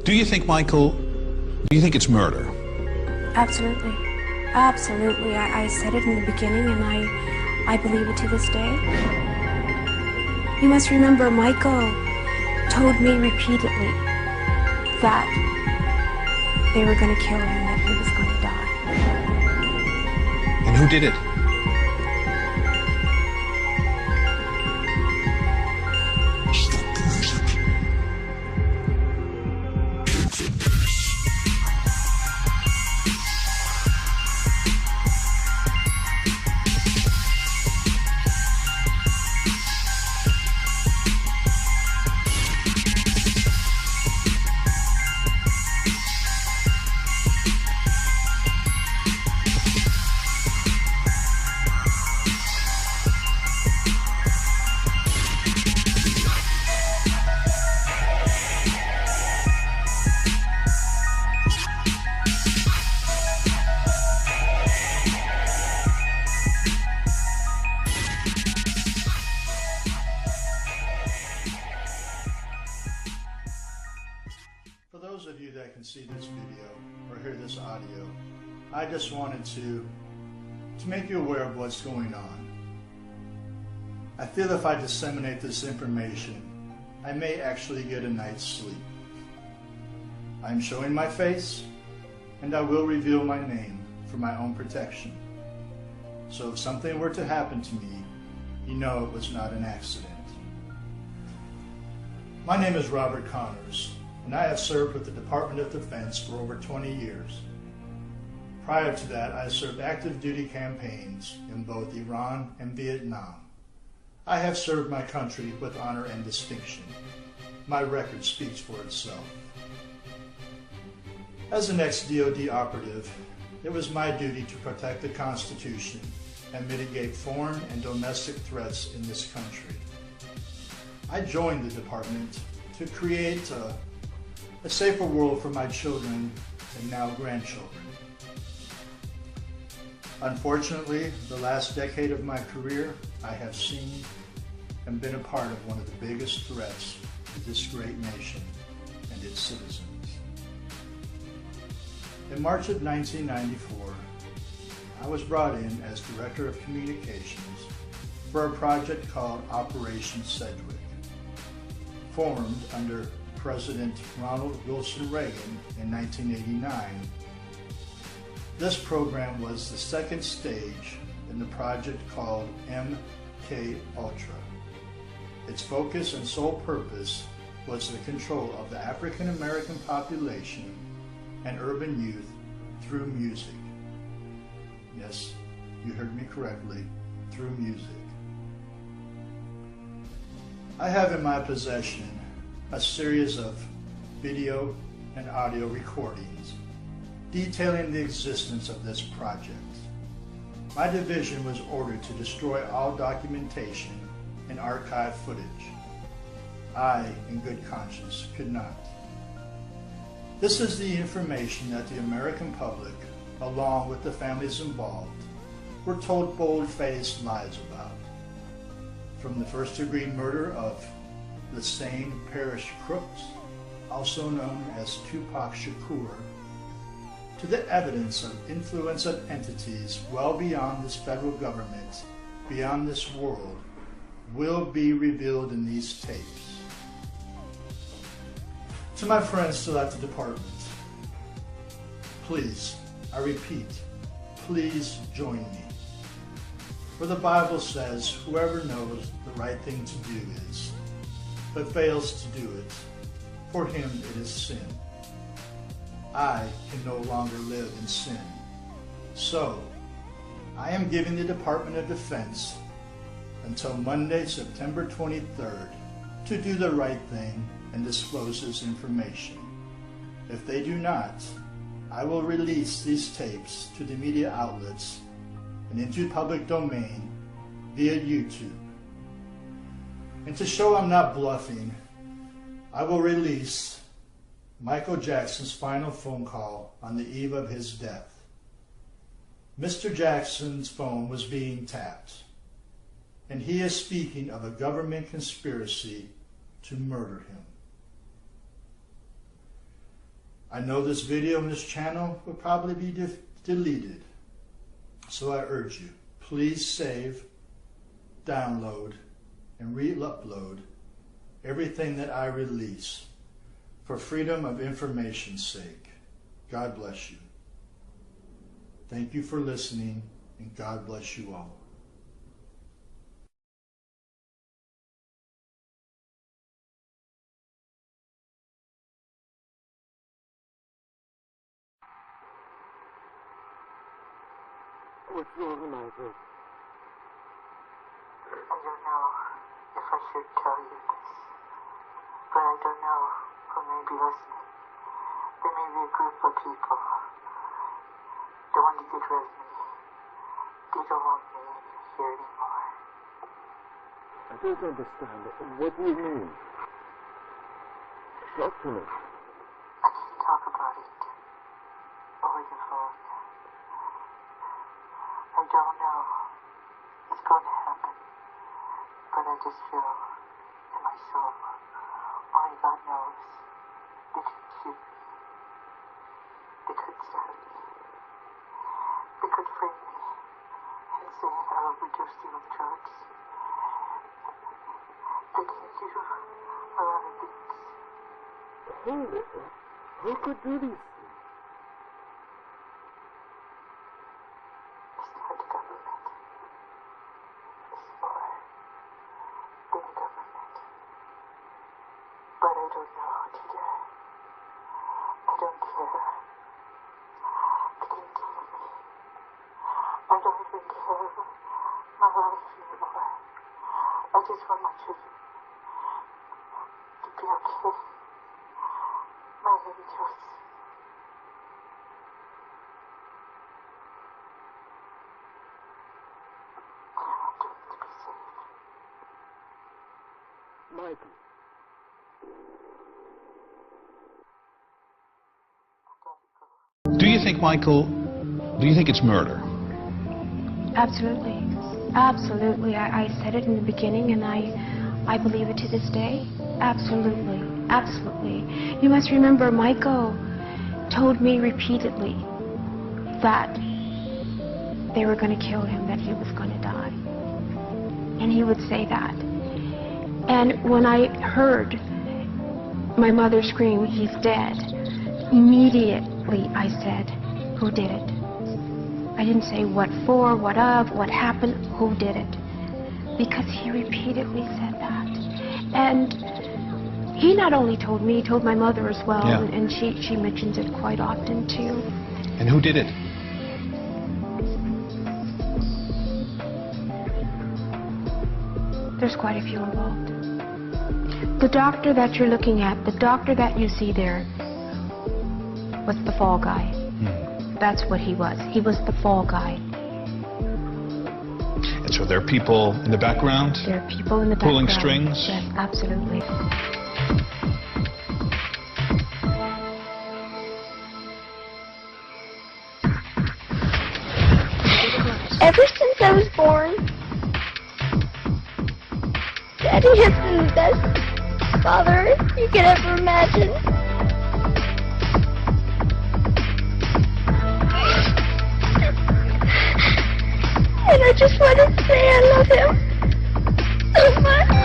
Do you think, Michael, do you think it's murder? Absolutely. Absolutely. I said it in the beginning, and I believe it to this day. You must remember, Michael told me repeatedly that they were going to kill him, that he was going to die. And who did it? For those of you that can see this video or hear this audio, I just wanted to make you aware of what's going on. I feel if I disseminate this information, I may actually get a night's sleep. I'm showing my face, and I will reveal my name for my own protection. So if something were to happen to me, you know it was not an accident. My name is Robert Connors, and I have served with the Department of Defense for over 20 years. Prior to that, I served active duty campaigns in both Iran and Vietnam. I have served my country with honor and distinction. My record speaks for itself. As an ex-DoD operative, it was my duty to protect the Constitution and mitigate foreign and domestic threats in this country. I joined the department to create a safer world for my children and now grandchildren. Unfortunately, the last decade of my career, I have seen and been a part of one of the biggest threats to this great nation and its citizens. In March of 1994, I was brought in as Director of Communications for a project called Operation Sedgwick, formed under President Ronald Wilson Reagan in 1989. This program was the second stage in the project called MK Ultra. Its focus and sole purpose was the control of the African American population and urban youth through music. Yes, you heard me correctly, through music. I have in my possession a series of video and audio recordings detailing the existence of this project. My division was ordered to destroy all documentation and archive footage. I, in good conscience, could not. This is the information that the American public, along with the families involved, were told bold-faced lies about. From the first-degree murder of Lassane Parish Crooks, also known as Tupac Shakur, to the evidence of influence of entities well beyond this federal government, beyond this world, will be revealed in these tapes. To my friends still at the department, please, I repeat, please join me. For the Bible says, whoever knows the right thing to do is, but fails to do it, for him it is sin. I can no longer live in sin. So, I am giving the Department of Defense until Monday, September 23rd, to do the right thing and disclose this information. If they do not, I will release these tapes to the media outlets and into public domain via YouTube. And to show I'm not bluffing, I will release Michael Jackson's final phone call on the eve of his death. Mr. Jackson's phone was being tapped, and he is speaking of a government conspiracy to murder him. I know this video and this channel will probably be deleted. So I urge you, please save, download, and re-upload everything that I release for freedom of information's sake. God bless you. Thank you for listening, and God bless you all. What's wrong, Michael? I don't know if I should tell you this, but I don't know who may be listening. There may be a group of people that want to get rid of me. They don't want me here anymore. I don't understand. What do you mean? Talk to me. I can't talk about it over the phone. I don't know what's going to happen, but I just feel in my soul, only God knows, they could shoot me, they could stab me, they could frame me and say I overdosed you with drugs. They can do a lot of things. Who could do these things? But I don't know what to do. I don't care. They can kill me. I don't even care my life anymore. I just want my children to be okay. My angels. I want them to be safe. Michael. Do you think, Michael, do you think it's murder? Absolutely. Absolutely. I said it in the beginning, and I believe it to this day. Absolutely. Absolutely. You must remember, Michael told me repeatedly that they were going to kill him, that he was going to die. And he would say that. And when I heard my mother scream, "He's dead," immediately I said, "Who did it?" I didn't say what for, what of, what happened, who did it? Because he repeatedly said that. And he not only told me, he told my mother as well, Yeah. and she mentions it quite often too. And who did it? There's quite a few involved. The doctor that you're looking at, the doctor that you see there, was the fall guy. That's what he was. He was the fall guy. And so there are people in the background? There are people in the Pulling background. strings? Yes, absolutely. Ever since I was born, Daddy has been the best father you could ever imagine. And I just wanted to say I love him so much.